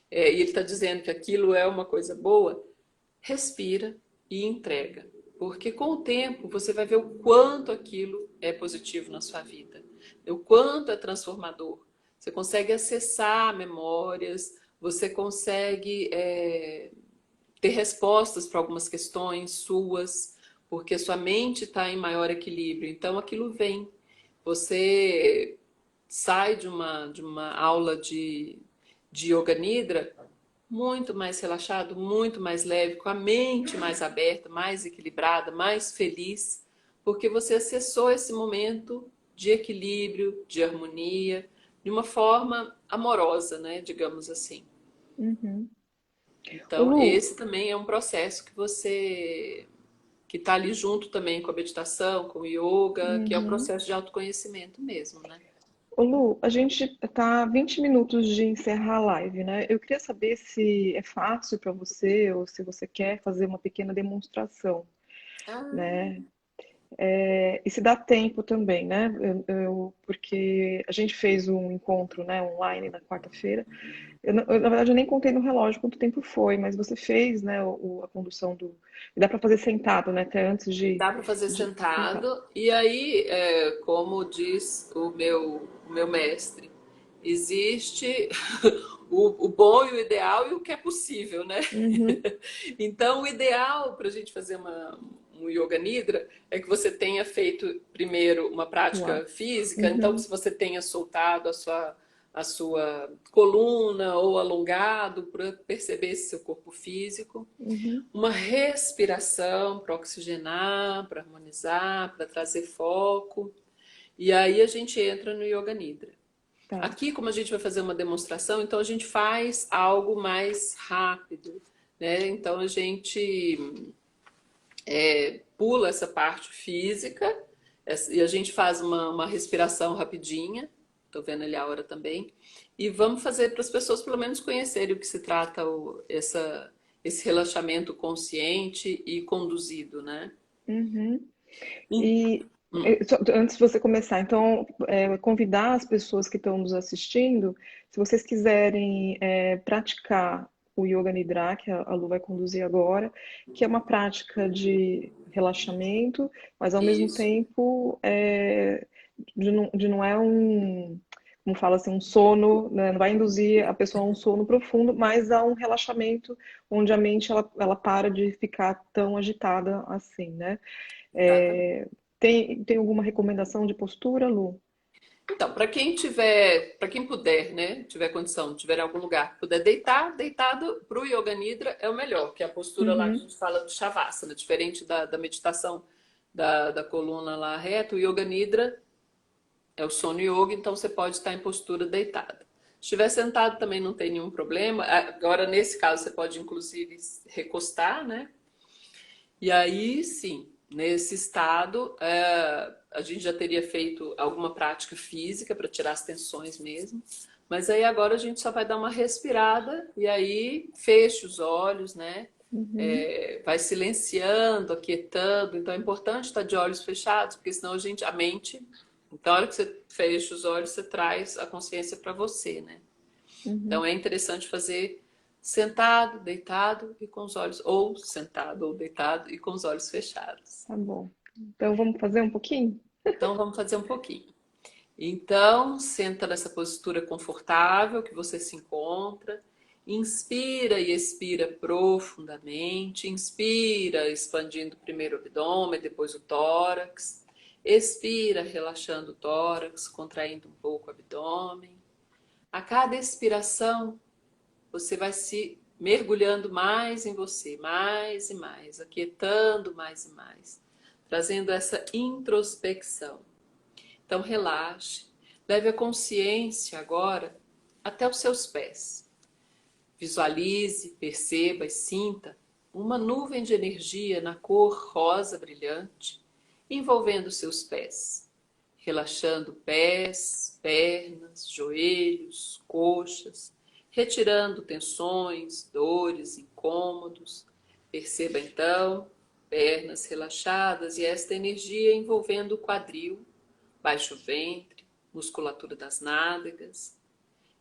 e ele está dizendo que aquilo é uma coisa boa, respira e entrega. Porque com o tempo você vai ver o quanto aquilo é positivo na sua vida, o quanto é transformador. Você consegue acessar memórias, você consegue ter respostas para algumas questões suas, porque sua mente está em maior equilíbrio. Então aquilo vem. Você sai de uma aula de Yoga Nidra muito mais relaxado, muito mais leve, com a mente mais aberta, mais equilibrada, mais feliz, porque você acessou esse momento de equilíbrio, de harmonia, de uma forma amorosa, né, digamos assim. Uhum. Ô, Então, Lu, esse também é um processo que está ali junto também com a meditação, com o yoga, que é o uhum. processo de autoconhecimento mesmo, né? Ô, Lu, a gente tá a 20 minutos de encerrar a live, né? Eu queria saber se é fácil para você ou se você quer fazer uma pequena demonstração, Ah, né? E se dá tempo também, né? Porque a gente fez um encontro, né, online na quarta-feira. Na verdade, eu nem contei no relógio quanto tempo foi, mas você fez, né, a condução do. E dá para fazer sentado, né? Até antes dá para fazer de sentar. sentado. E aí, como diz o meu mestre, existe o bom e o ideal e o que é possível, né? Uhum. Então, o ideal para a gente fazer um Yoga Nidra é que você tenha feito primeiro uma prática Pilates. física, então que Uhum. você tenha soltado a sua coluna ou alongado para perceber esse seu corpo físico. Uhum. Uma respiração para oxigenar, para harmonizar, para trazer foco. E aí a gente entra no Yoga Nidra. Tá. Aqui, como a gente vai fazer uma demonstração, então a gente faz algo mais rápido, né? Então a gente pula essa parte física e a gente faz uma respiração rapidinha. Estou vendo ali a hora também. E vamos fazer para as pessoas pelo menos conhecerem o que se trata esse relaxamento consciente e conduzido, né? Uhum. Hum, E antes de você começar, então, convidar as pessoas que estão nos assistindo, se vocês quiserem praticar o Yoga Nidra, que a Lu vai conduzir agora, que é uma prática de relaxamento, mas ao mesmo Isso, tempo de não é um, como fala assim, um sono, né? Não vai induzir a pessoa a um sono profundo, mas a um relaxamento onde a mente ela para de ficar tão agitada assim, né? exatamente. Tem alguma recomendação de postura, Lu? Então, para quem puder, né, tiver condição, tiver em algum lugar, puder deitar, deitado para o Yoga Nidra é o melhor, que é a postura lá que a Uhum, gente fala do Shavasana, diferente da meditação da coluna lá reta, o Yoga Nidra é o sono yoga, então você pode estar em postura deitada. Se estiver sentado também não tem nenhum problema. Agora, nesse caso, você pode inclusive recostar, né? E aí, sim, nesse estado, a gente já teria feito alguma prática física para tirar as tensões mesmo. Mas aí agora a gente só vai dar uma respirada e aí fecha os olhos, né? uhum, Vai silenciando, aquietando. Então é importante estar de olhos fechados, porque senão a mente, então a hora que você fecha os olhos, você traz a consciência para você, né? uhum. Então é interessante fazer sentado, deitado e com os olhos, ou sentado ou deitado e com os olhos fechados. Tá bom. Então vamos fazer um pouquinho? Então vamos fazer um pouquinho. Então, senta nessa postura confortável que você se encontra. Inspira e expira profundamente. Inspira, expandindo primeiro o abdômen, depois o tórax. Expira, relaxando o tórax, contraindo um pouco o abdômen. A cada expiração, você vai se mergulhando mais em você, mais e mais, aquietando mais e mais, trazendo essa introspecção. Então, relaxe, leve a consciência agora até os seus pés. Visualize, perceba e sinta uma nuvem de energia na cor rosa brilhante envolvendo seus pés, relaxando pés, pernas, joelhos, coxas, retirando tensões, dores, incômodos. Perceba então pernas relaxadas e esta energia envolvendo o quadril, baixo ventre, musculatura das nádegas,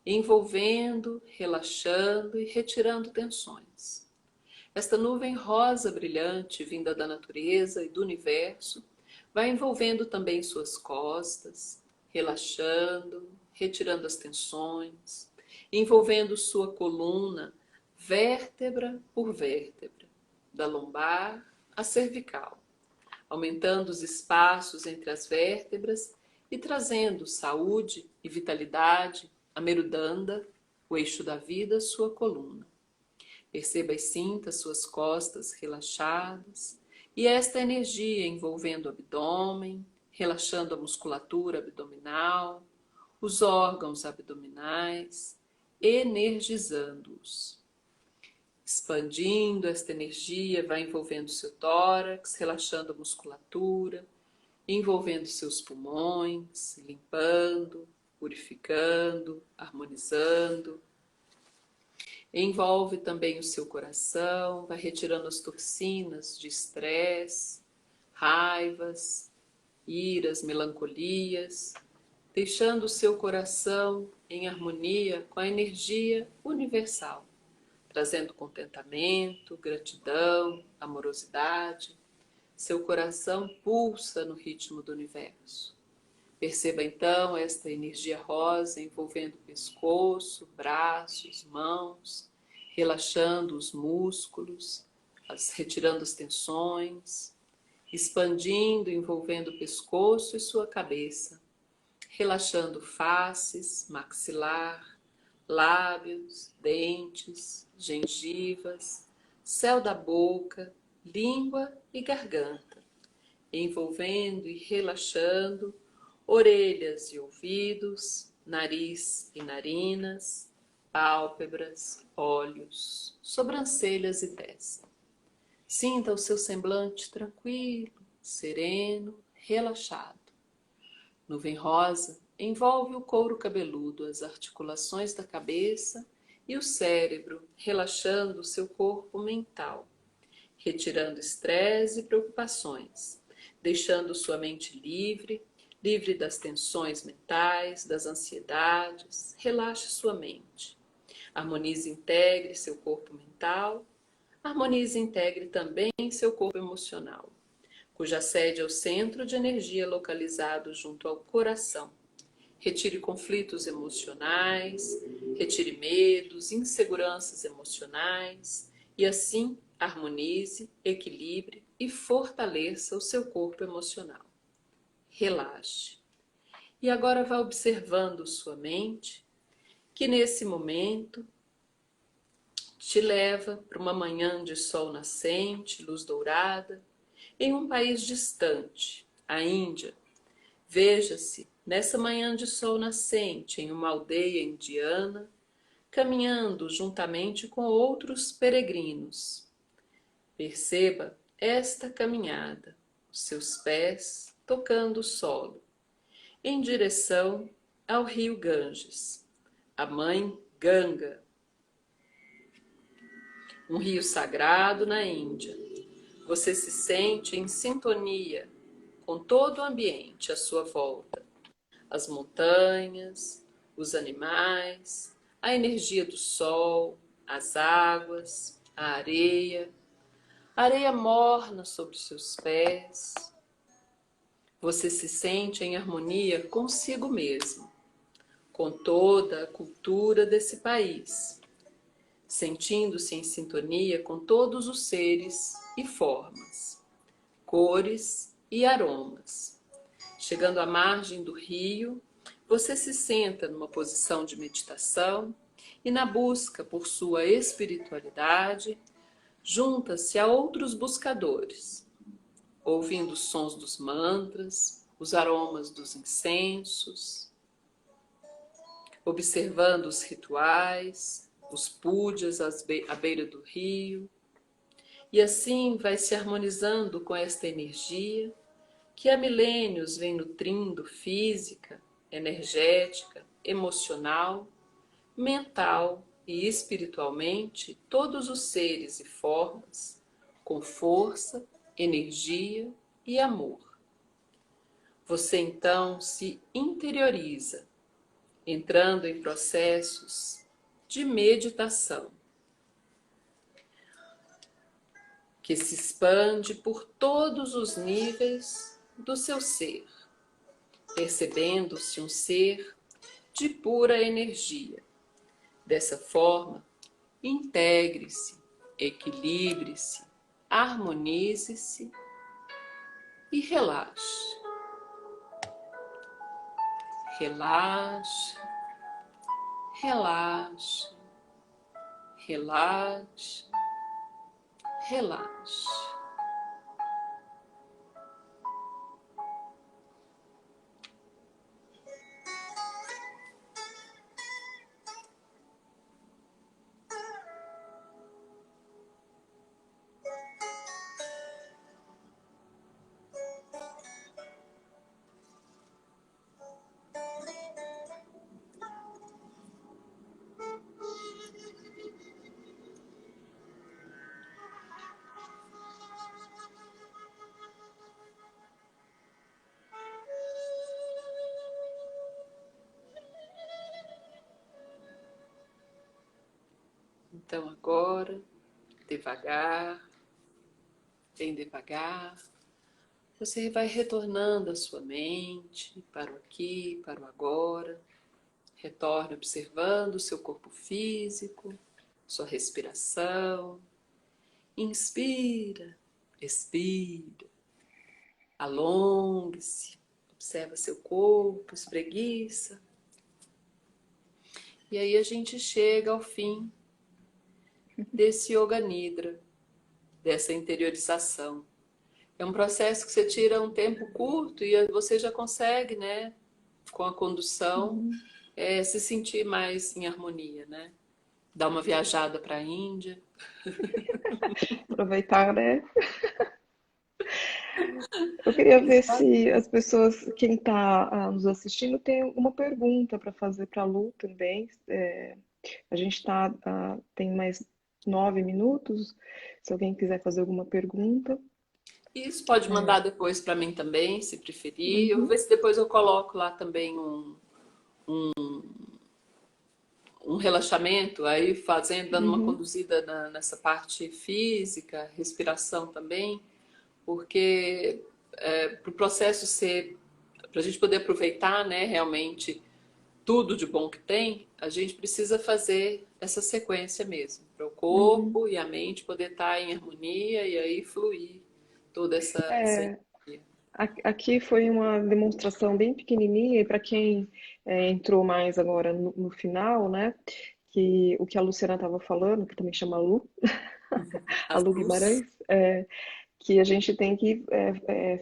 envolvendo, relaxando e retirando tensões. Esta nuvem rosa brilhante, vinda da natureza e do universo, vai envolvendo também suas costas, relaxando, retirando as tensões, envolvendo sua coluna, vértebra por vértebra, da lombar à cervical, aumentando os espaços entre as vértebras e trazendo saúde e vitalidade à Merudanda, o eixo da vida, sua coluna. Perceba e sinta suas costas relaxadas e esta energia envolvendo o abdômen, relaxando a musculatura abdominal, os órgãos abdominais, energizando-os. Expandindo esta energia, vai envolvendo seu tórax, relaxando a musculatura, envolvendo seus pulmões, limpando, purificando, harmonizando. Envolve também o seu coração, vai retirando as toxinas de estresse, raivas, iras, melancolias, deixando o seu coração em harmonia com a energia universal, trazendo contentamento, gratidão, amorosidade. Seu coração pulsa no ritmo do universo. Perceba então esta energia rosa envolvendo o pescoço, braços, mãos, relaxando os músculos, retirando as tensões, expandindo, envolvendo o pescoço e sua cabeça, relaxando faces, maxilar, lábios, dentes, gengivas, céu da boca, língua e garganta, envolvendo e relaxando orelhas e ouvidos, nariz e narinas, pálpebras, olhos, sobrancelhas e testa. Sinta o seu semblante tranquilo, sereno, relaxado. Nuvem rosa envolve o couro cabeludo, as articulações da cabeça e o cérebro, relaxando o seu corpo mental, retirando estresse e preocupações, deixando sua mente livre, livre das tensões mentais, das ansiedades. Relaxe sua mente. Harmonize e integre seu corpo mental. Harmonize e integre também seu corpo emocional, cuja sede é o centro de energia localizado junto ao coração. Retire conflitos emocionais, retire medos, inseguranças emocionais e assim harmonize, equilibre e fortaleça o seu corpo emocional. Relaxe. E agora vá observando sua mente, que nesse momento te leva para uma manhã de sol nascente, luz dourada, em um país distante, a Índia. Veja-se nessa manhã de sol nascente em uma aldeia indiana, caminhando juntamente com outros peregrinos. Perceba esta caminhada, os seus pés tocando o solo, em direção ao rio Ganges, a mãe Ganga, um rio sagrado na Índia. Você se sente em sintonia com todo o ambiente à sua volta, as montanhas, os animais, a energia do sol, as águas, a areia morna sobre seus pés. Você se sente em harmonia consigo mesmo, com toda a cultura desse país, sentindo-se em sintonia com todos os seres e formas, cores e aromas. Chegando à margem do rio, você se senta numa posição de meditação e na busca por sua espiritualidade, junta-se a outros buscadores, ouvindo os sons dos mantras, os aromas dos incensos, observando os rituais, os pujas à beira do rio, e assim vai se harmonizando com esta energia que há milênios vem nutrindo física, energética, emocional, mental e espiritualmente todos os seres e formas, com força, energia e amor. Você então se interioriza, entrando em processos de meditação, que se expande por todos os níveis do seu ser, percebendo-se um ser de pura energia. Dessa forma, integre-se, equilibre-se, harmonize-se e relaxe. Relaxe, relaxe, relaxe, relaxe. Então agora, devagar, bem devagar, você vai retornando a sua mente para o aqui, para o agora. Retorne observando o seu corpo físico, sua respiração. Inspira, expira, alongue-se, observa seu corpo, espreguiça. E aí a gente chega ao fim desse Yoga Nidra, dessa interiorização. É um processo que você tira um tempo curto e você já consegue, né, com a condução, se sentir mais em harmonia, né? Dar uma viajada para a Índia. Aproveitar, né? Eu queria ver se as pessoas, quem está nos assistindo, tem alguma pergunta para fazer para a Lu também. A gente tem mais 9 minutos. Se alguém quiser fazer alguma pergunta. Isso pode mandar depois para mim também, se preferir. Eu vou Uhum, ver se depois eu coloco lá também um relaxamento, aí fazendo, dando uma uhum, conduzida nessa parte física, respiração também, porque para o processo ser, para a gente poder aproveitar, né, realmente tudo de bom que tem, a gente precisa fazer essa sequência mesmo, para o uhum. corpo e a mente poder estar em harmonia e aí fluir toda essa É, energia. aqui foi uma demonstração bem pequenininha, e para quem entrou mais agora no final, né? Que o que a Luciana estava falando, que também chama Lu, a As Lu luzes. Guimarães, que a gente tem que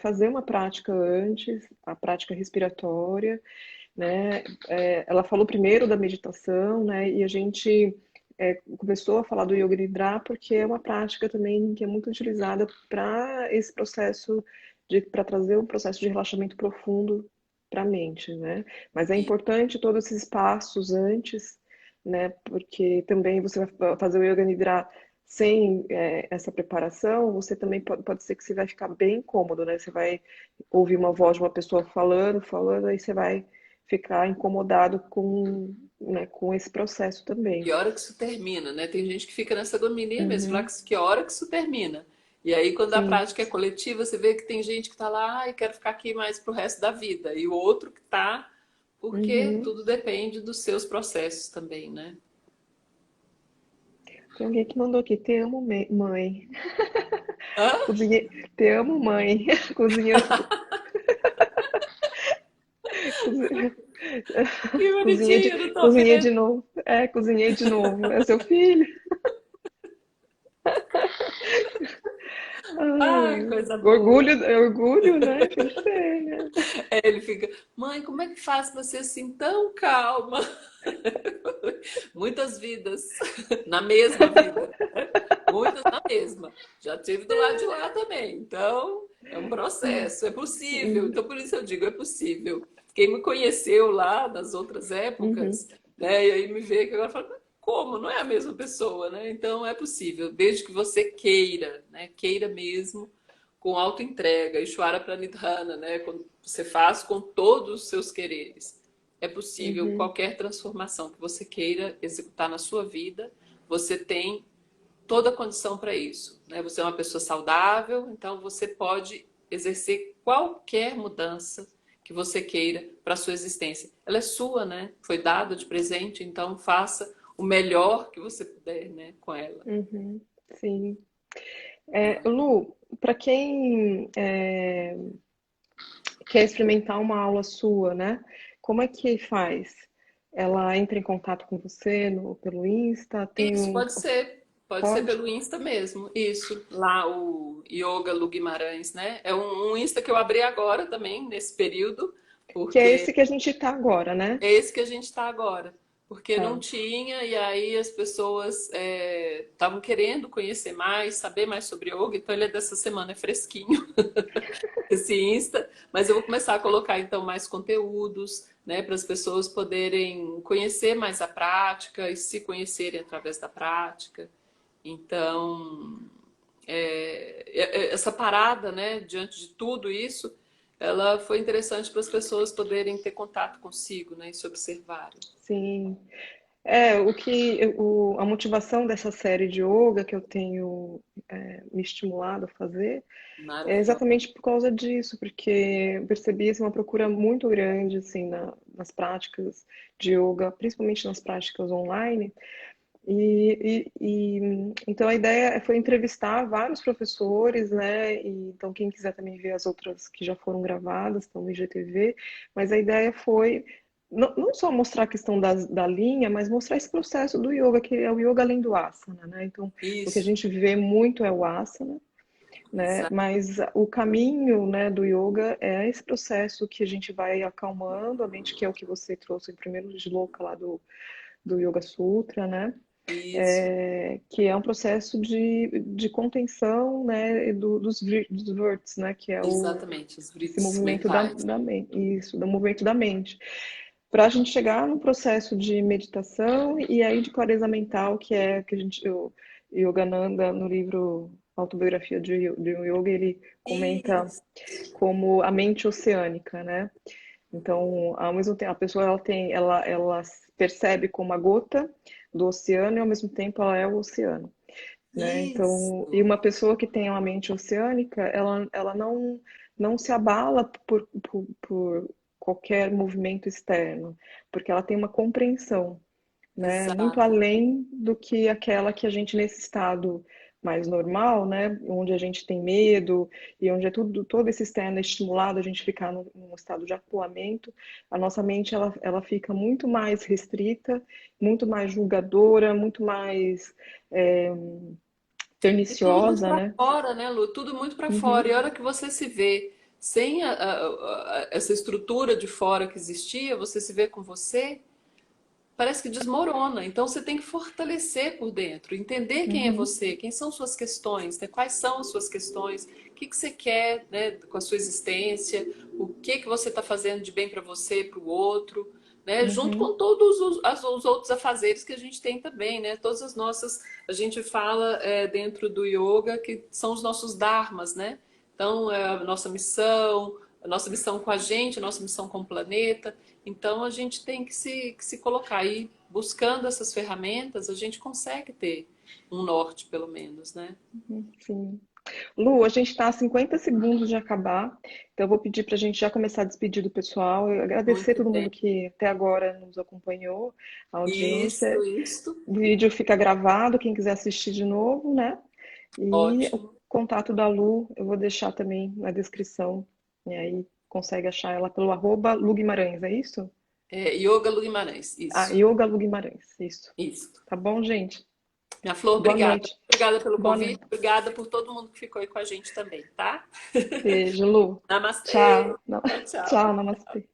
fazer uma prática antes, a prática respiratória, né? Ela falou primeiro da meditação, né? E a gente começou a falar do Yoga Nidra porque é uma prática também que é muito utilizada para esse processo para trazer um processo de relaxamento profundo para a mente, né? Mas é E, importante todos esses passos antes, né? Porque também você vai fazer o Yoga Nidra sem essa preparação, você também pode ser que você vai ficar bem incômodo, né? Você vai ouvir uma voz de uma pessoa falando, aí você vai ficar incomodado né, com esse processo também. que hora que isso termina, né? Tem gente que fica nessa agonia mesmo, falar Uhum, que hora que isso termina. E aí, quando a sim. prática é coletiva, você vê que tem gente que está lá e quer ficar aqui mais pro resto da vida. E o outro que está, porque Uhum. tudo depende dos seus processos também, né? Tem alguém que mandou aqui, te amo, mãe. Hã? Cozinhei, te amo, mãe. Cozinhando, cozi- Que bonitinho, eu não tô cozinhei vendo. de novo. Cozinhei de novo. É seu filho? Ai, Ai, coisa boa. orgulho, né? Tem que ser, né? Aí ele fica, mãe, como é que faz pra ser assim tão calma? Muitas vidas na mesma vida, né? Muitas na mesma. Já tive do lado de lá também. Então, é um processo, é possível. Uhum, Então, por isso eu digo, é possível. Quem me conheceu lá nas outras uhum. épocas, né? E aí me vê que agora fala, como? Não é a mesma pessoa, né? Então, é possível, desde que você queira, né? Queira mesmo, com auto-entrega, Ishwara Pranidhana, né? Quando você faz com todos os seus quereres. É possível Uhum. qualquer transformação que você queira executar na sua vida, você tem toda a condição para isso, né? Você é uma pessoa saudável, então você pode exercer qualquer mudança que você queira para a sua existência. Ela é sua, né? Foi dada de presente, então faça o melhor que você puder, né, com ela. Uhum. Sim. Lu, para quem quer experimentar uma aula sua, né? Como é que faz? Ela entra em contato com você pelo Insta? Tem Isso um. pode ser Pode? pelo Insta mesmo. Isso, lá o Yoga Lu Guimarães, né? É um Insta que eu abri agora também, nesse período, Que é porque esse que a gente tá agora, né? é esse que a gente está agora. Porque não Tá. tinha, e aí as pessoas estavam querendo conhecer mais, saber mais sobre yoga, então ele é dessa semana, é fresquinho, esse Insta, mas eu vou começar a colocar então mais conteúdos, né, para as pessoas poderem conhecer mais a prática e se conhecerem através da prática. Então, essa parada, né, diante de tudo isso, ela foi interessante para as pessoas poderem ter contato consigo, né, e se observarem. Sim. A motivação dessa série de yoga que eu tenho me estimulado a fazer é Maravilhoso. exatamente por causa disso, porque eu percebi assim, uma procura muito grande assim, nas práticas de yoga, principalmente nas práticas online. Então a ideia foi entrevistar vários professores, né? E, então quem quiser também ver as outras que já foram gravadas, estão no IGTV, mas a ideia foi não só mostrar a questão da linha, mas mostrar esse processo do yoga, que é o yoga além do asana, né? Então o que a Isso, gente vê muito é o asana, né? exato. Mas o caminho, né, do yoga é esse processo que a gente vai acalmando a mente, que é o que você trouxe em primeiro sloka lá do Yoga Sutra, né? Isso, Que é um processo de contenção, né, dos verts, né, que é exatamente, os esse gritos movimento mentais. da mente, isso, do movimento da mente, para a gente chegar no processo de meditação e aí de clareza mental, que é que o Yogananda, no livro Autobiografia de um Yoga, ele comenta Isso, como a mente oceânica, né? Então, ao mesmo tempo, a pessoa ela percebe como a gota do oceano e ao mesmo tempo ela é o oceano, né? Então, e isso, uma pessoa que tem uma mente oceânica, ela não se abala por qualquer movimento externo, porque ela tem uma compreensão, né? Muito exato. além do que aquela que a gente nesse estado mais normal, né? Onde a gente tem medo e onde é todo esse externo é estimulado, a gente ficar num estado de acuamento, a nossa mente ela fica muito mais restrita, muito mais julgadora, muito mais é, E tudo muito perniciosa, para né? fora, né, Lu? Tudo muito para fora. Uhum, E a hora que você se vê sem essa estrutura de fora que existia, você se vê com você, parece que desmorona. Então você tem que fortalecer por dentro, entender quem é uhum, você, quem são suas questões, né? Quais são as suas questões, o que que você quer, né, com a sua existência, o que que você está fazendo de bem para você, para o outro, né? Junto uhum, com todos os outros afazeres que a gente tem também, né? Todas as nossas, a gente fala dentro do yoga que são os nossos dharmas, né? Então, é a nossa missão com a gente, a nossa missão com o planeta. Então a gente tem que se colocar aí, buscando essas ferramentas, a gente consegue ter um norte, pelo menos, né? sim. Lu, a gente está a 50 segundos de acabar, então eu vou pedir para a gente já começar a despedir do pessoal. Eu agradecer a Muito todo bem. mundo que até agora nos acompanhou, a audiência. Isso, O vídeo fica gravado, quem quiser assistir de novo, né? E o ótimo. contato da Lu eu vou deixar também na descrição. E aí consegue achar ela pelo @Lu Guimarães, é isso? Yoga Lu Guimarães, Ah, isso, Yoga Lu Guimarães, isso. isso. Tá bom, gente? Minha Flor, Boa obrigada. noite. Obrigada pelo Boa convite, noite. obrigada por todo mundo que ficou aí com a gente também, tá? Beijo, Lu. Namastê. Tchau. Tchau, tchau. Tchau, namastê.